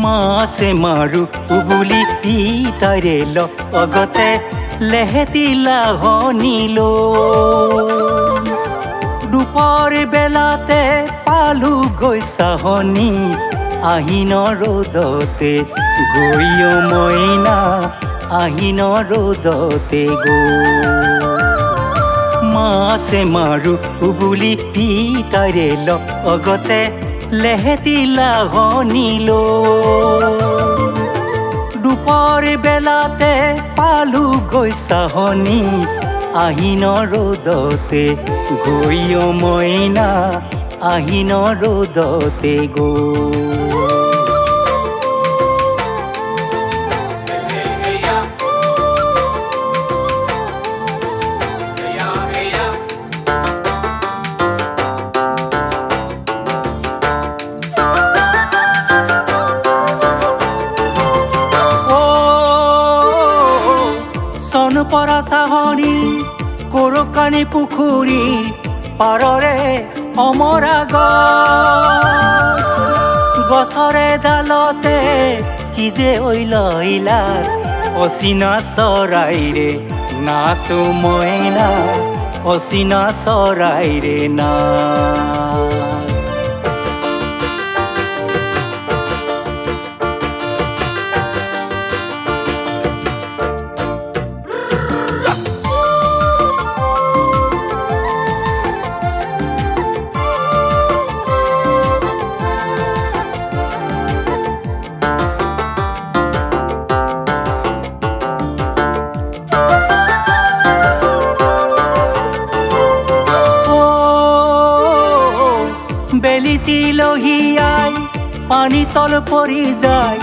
মাছে মাৰু উবুলি পিতাৰে লগতে লেহেতি লাহনিলো দুপৰ বেলাতে পালো গৈ চাহনি আহিন ৰ'দতে গৈ মইনা আহিন ৰ'দতে মাছে মাৰু উবুলি পিতাৰে লগতে লেহেতি লাহনিলো দুপৰ বেলাতে পালো গৈ চাহনি আহিন ৰ'দতে গৈ মইনা আহিন ৰ'দতে পৰা চাহনি কৰকানি পুখুৰী পাৰৰে অমৰা গছৰে ডালতে কি যে ঐলা অচিনা চৰাইৰে নাচো মইনা অচিনা চৰাইৰে নাচ বেলিতি লহিয়াই পানী তল পৰি যায়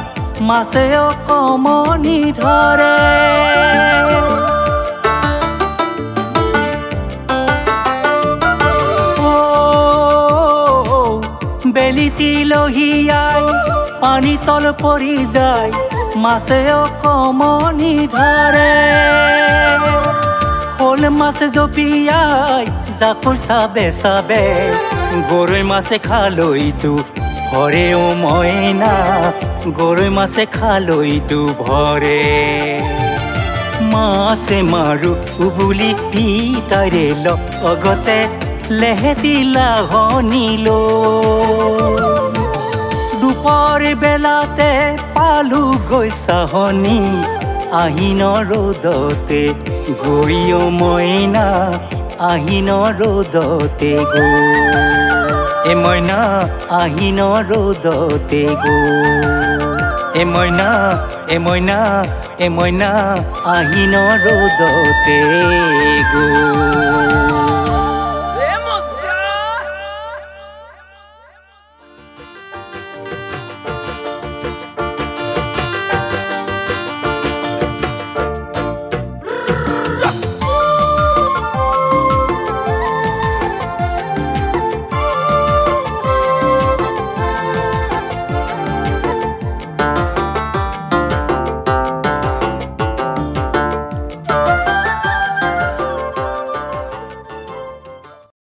মাছে অকমনি ধৰে বেলিতি লহিয়াই পানী তল পৰি যায় মাছে অকমনি ধৰে শ'ল মাছে জপিয়াই জাকৈ চাবে চাবে গৰৈ মাছে খালৈতো ভৰে মইনা গৰৈ মাছে খালৈতো ভৰে মাছে মাৰু উবুলি পিতাৰে লগতে লেহেতি লাহনিলো দুপৰ বেলাতে পালো গৈ চাহনি আহিন ৰ'দতে গৈ মইনা আহিন ৰ'দতে এ মইনা আহিন ৰ'দতে এ মইনা এ মইনা এ মইনা আহিন ৰ'দতে